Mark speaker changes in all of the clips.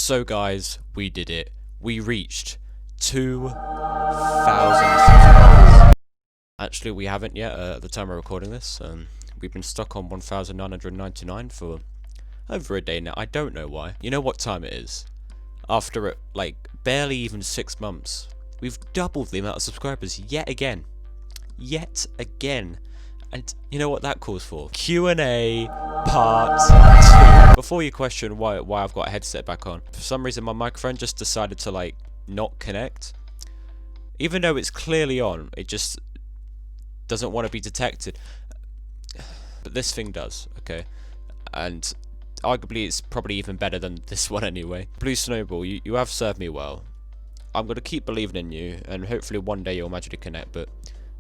Speaker 1: So guys, we did it. We reached 2,000 subscribers. Actually, we haven't yet at the time of recording this. We've been stuck on 1,999 for over a day now. I don't know why. You know what time it is? After like barely even 6 months, we've doubled the amount of subscribers yet again. And you know what that calls for? Q&A part 2. Before you question why I've got a headset back on, for some reason my microphone just decided to like not connect. Even though it's clearly on, it just doesn't want to be detected. But this thing does, okay? And arguably it's probably even better than this one anyway. Blue Snowball, you have served me well. I'm going to keep believing in you, and hopefully one day you'll magically connect, but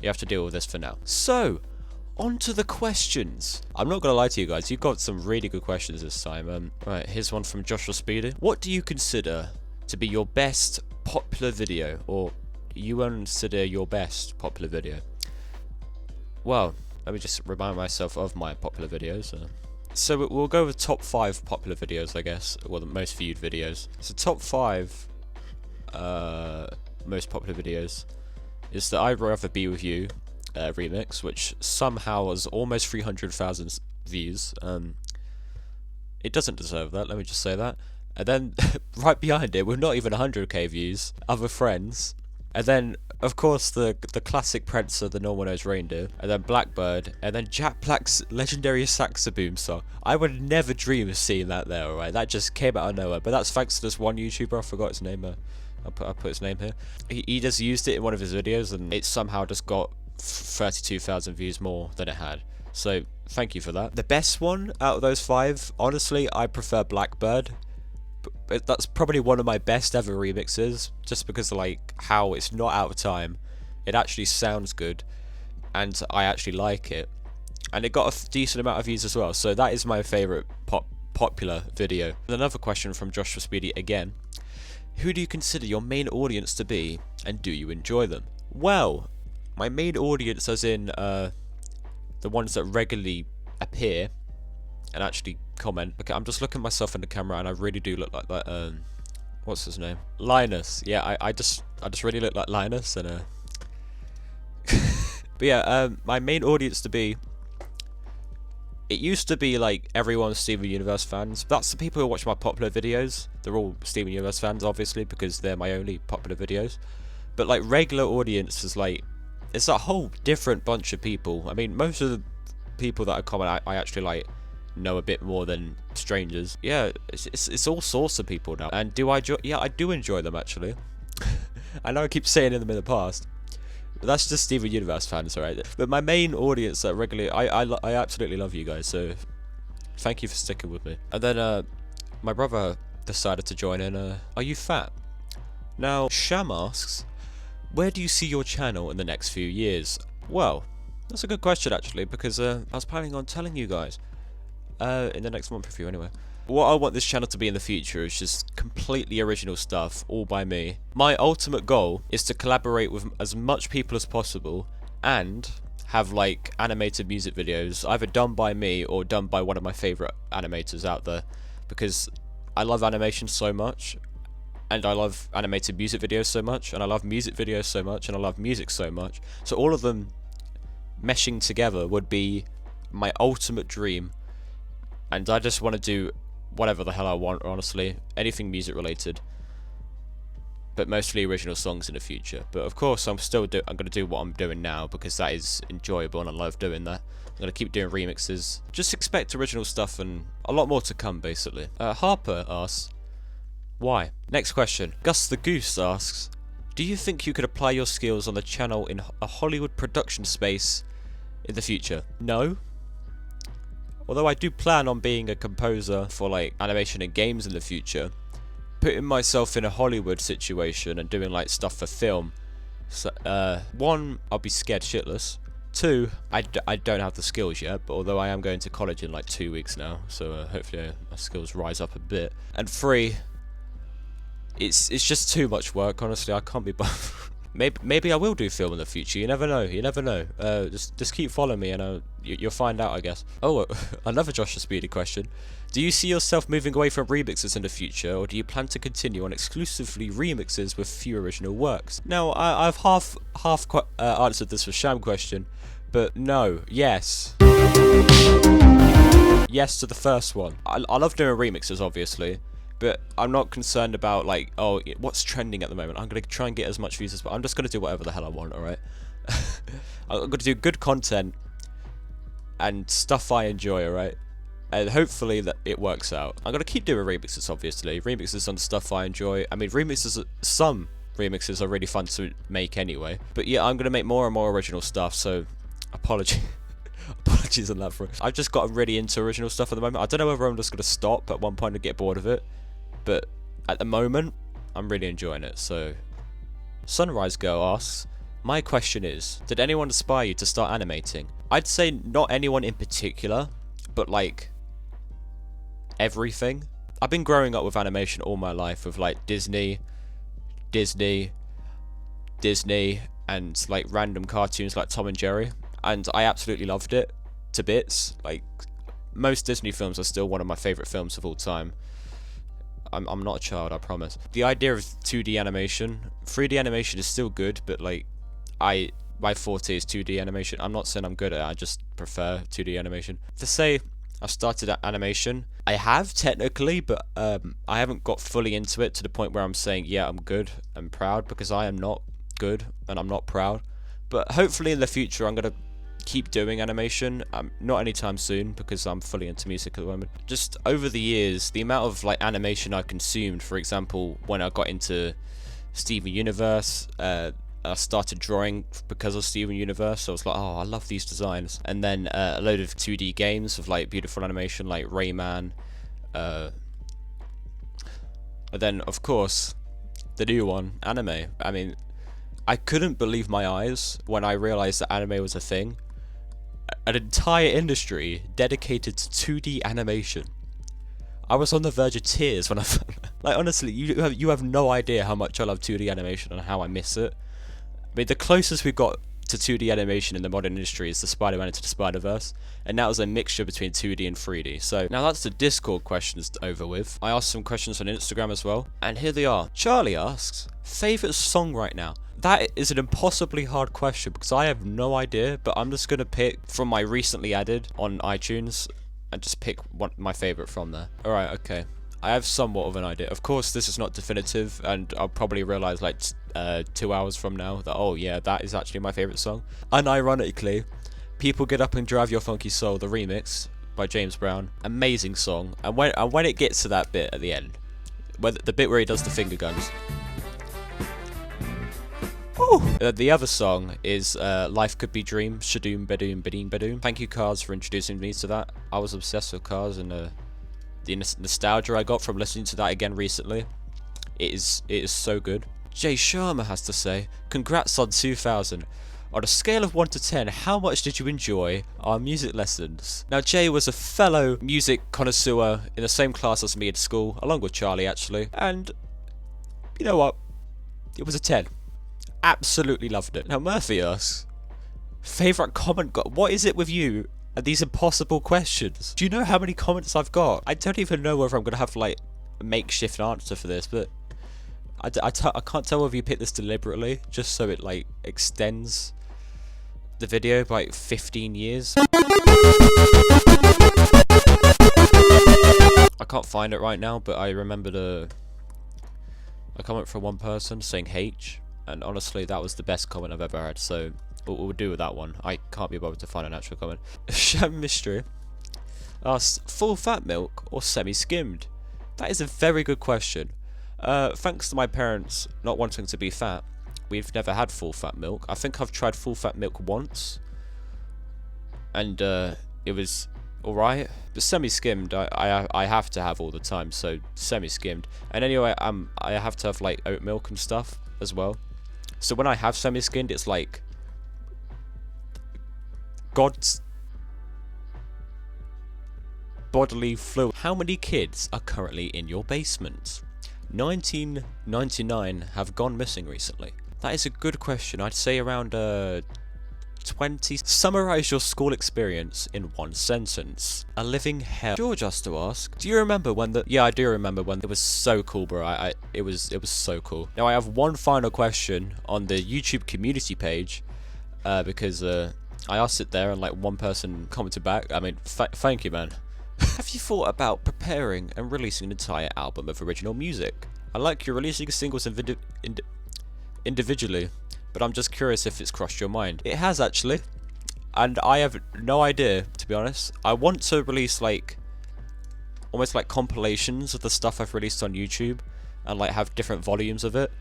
Speaker 1: you have to deal with this for now. So, on to the questions. I'm not going to lie to you guys, you've got some really good questions this time. Right, here's one from Joshua Speedy. What do you consider to be your best popular video, or you consider your best popular video? Well, let me just remind myself of my popular videos. So we'll go with top 5 popular videos, I guess, or the most viewed videos. So top 5 most popular videos is the I'd Rather Be With You remix, which somehow has almost 300,000 views. It doesn't deserve that, let me just say that. And then right behind it, with not even 100k views, Other Friends. And then, of course, the classic Prancer, the No One Knows Reindeer, and then Blackbird, and then Jack Black's legendary Saxaboom song. I would never dream of seeing that there, alright? That just came out of nowhere, but that's thanks to this one YouTuber, I forgot his name, I'll put his name here. He just used it in one of his videos, and it somehow just got 32,000 views more than it had. So, thank you for that. The best one out of those 5, honestly, I prefer Blackbird. But that's probably one of my best ever remixes, just because of like how it's not out of time, it actually sounds good, and I actually like it, and it got a decent amount of views as well. So that is my favourite popular video. And another question from Joshua Speedy again. Who do you consider your main audience to be, and do you enjoy them? Well, my main audience, as in the ones that regularly appear and actually comment. Okay, I'm just looking at myself in the camera, and I really do look like that. What's his name? Linus. Yeah, I just really look like Linus, and but yeah, my main audience to be. It used to be like everyone's Steven Universe fans. That's the people who watch my popular videos. They're all Steven Universe fans, obviously, because they're my only popular videos. But like regular audience is like, it's a whole different bunch of people. I mean, most of the people that I comment, I actually like know a bit more than strangers. Yeah, it's all sorts of people now. And do I enjoy? Yeah, I do enjoy them actually. I know I keep saying them in the past, but that's just Steven Universe fans, alright? But my main audience that regularly, I absolutely love you guys, so thank you for sticking with me. And then my brother decided to join in. Are you fat? Now Sham asks, where do you see your channel in the next few years? Well, that's a good question actually, because I was planning on telling you guys in the next month review anyway. What I want this channel to be in the future is just completely original stuff, all by me. My ultimate goal is to collaborate with as much people as possible and have like animated music videos either done by me or done by one of my favourite animators out there, because I love animation so much, and I love animated music videos so much, and I love music videos so much, and I love music so much. So all of them meshing together would be my ultimate dream. And I just want to do whatever the hell I want, honestly. Anything music related. But mostly original songs in the future. But of course, I'm going to do what I'm doing now, because that is enjoyable and I love doing that. I'm going to keep doing remixes. Just expect original stuff and a lot more to come, basically. Harper asks, why? Next question. Gus the Goose asks, do you think you could apply your skills on the channel in a Hollywood production space in the future? No. Although I do plan on being a composer for like animation and games in the future, putting myself in a Hollywood situation and doing like stuff for film. So, 1, I'll be scared shitless. 2, I don't have the skills yet, but although I am going to college in like 2 weeks now, so hopefully my skills rise up a bit. And 3, it's just too much work, honestly. I can't be bothered. maybe I will do film in the future. You never know. You never know. Just keep following me, and you'll find out, I guess. Oh, another Joshua Speedy question. Do you see yourself moving away from remixes in the future, or do you plan to continue on exclusively remixes with few original works? Now, I've half answered this with Sham question, but no, yes. Yes to the first one. I love doing remixes, obviously, but I'm not concerned about, like, oh, what's trending at the moment. I'm going to try and get as much views as possible. I'm just going to do whatever the hell I want, alright? I'm going to do good content and stuff I enjoy, alright? And hopefully that it works out. I'm going to keep doing remixes, obviously. Remixes on stuff I enjoy. I mean, some remixes are really fun to make anyway. But yeah, I'm going to make more and more original stuff, so apologies on that front. I've just gotten really into original stuff at the moment. I don't know whether I'm just going to stop at one point and get bored of it, but at the moment, I'm really enjoying it. So, Sunrise Girl asks, my question is, did anyone inspire you to start animating? I'd say not anyone in particular, but like everything. I've been growing up with animation all my life, with like Disney, and like random cartoons like Tom and Jerry, and I absolutely loved it to bits. Like, most Disney films are still one of my favourite films of all time. I'm not a child, I promise. The idea of 2D animation, 3D animation is still good, but like, my forte is 2D animation. I'm not saying I'm good at it, I just prefer 2D animation. To say I started at animation, I have technically, but I haven't got fully into it to the point where I'm saying, yeah, I'm good and proud, because I am not good and I'm not proud. But hopefully in the future I'm going to keep doing animation, not anytime soon, because I'm fully into music at the moment. Just over the years, the amount of like animation I consumed, for example, when I got into Steven Universe, I started drawing because of Steven Universe, so I was like, oh, I love these designs. And then a load of 2D games with like beautiful animation, like Rayman. And then, of course, the new one, anime. I mean, I couldn't believe my eyes when I realized that anime was a thing. An entire industry dedicated to 2D animation. I was on the verge of tears when I found that. Like, honestly, you have no idea how much I love 2D animation and how I miss it. I mean, the closest we've got to 2D animation in the modern industry is the Spider-Man Into the Spider-Verse, and that was a mixture between 2D and 3D. So now that's the Discord questions over with. I asked some questions on Instagram as well, and here they are. Charlie asks, favourite song right now? That is an impossibly hard question because I have no idea, but I'm just going to pick from my recently added on iTunes and just pick my favourite from there. Alright, okay. I have somewhat of an idea. Of course, this is not definitive, and I'll probably realise like 2 hours from now that, oh yeah, that is actually my favourite song. Unironically, People Get Up and Drive Your Funky Soul, the remix by James Brown. Amazing song. And when it gets to that bit at the end, the bit where he does the finger guns. The other song is Life Could Be Dream, Shadoom Badoom Badoom Badoom. Thank you, Cars, for introducing me to that. I was obsessed with Cars, and the nostalgia I got from listening to that again recently, it is so good. Jay Sharma has to say, congrats on 2000. On a scale of 1 to 10, how much did you enjoy our music lessons? Now, Jay was a fellow music connoisseur in the same class as me at school, along with Charlie actually, and you know what? It was a 10. Absolutely loved it. Now, Murphy asks, favourite comment what is it with you and these impossible questions? Do you know how many comments I've got? I don't even know whether I'm going to have like a makeshift answer for this, but I can't tell whether you picked this deliberately, just so it like extends the video by like 15 years. I can't find it right now, but I remembered a comment from one person saying H, and honestly that was the best comment I've ever had, so we'll do with that one. I can't be bothered to find an actual comment. Sham Mystery asks, full fat milk or semi-skimmed? That is a very good question. Thanks to my parents not wanting to be fat, we've never had full fat milk. I think I've tried full fat milk once, and it was alright. But semi-skimmed, I have to have all the time, so semi-skimmed. And anyway, I have to have like oat milk and stuff as well. So when I have semi-skimmed, it's like God's bodily fluid. How many kids are currently in your basement? 1999 have gone missing recently. That is a good question. I'd say around 20. Summarize your school experience in one sentence. A living hell. George asked to ask, do you remember when the... Yeah, I do remember when it was so cool, bro. It was so cool. Now I have one final question on the YouTube community page, because I asked it there and like one person commented back. I mean, thank you, man. Have you thought about preparing and releasing an entire album of original music? I like you releasing singles individually, but I'm just curious if it's crossed your mind. It has, actually, and I have no idea, to be honest. I want to release like almost like compilations of the stuff I've released on YouTube and like have different volumes of it,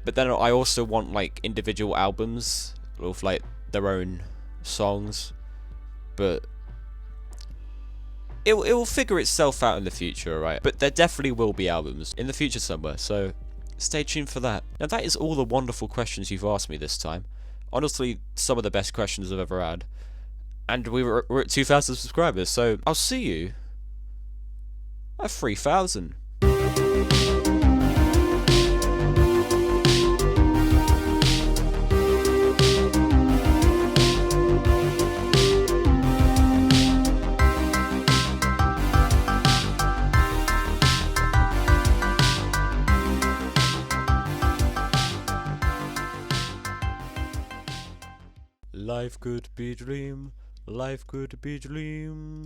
Speaker 1: but then I also want like individual albums with like their own songs, but it will figure itself out in the future, right? But there definitely will be albums in the future somewhere, so stay tuned for that. Now that is all the wonderful questions you've asked me this time. Honestly, some of the best questions I've ever had. And we're at 2,000 subscribers, so I'll see you at 3,000. Life could be dream, life could be dream.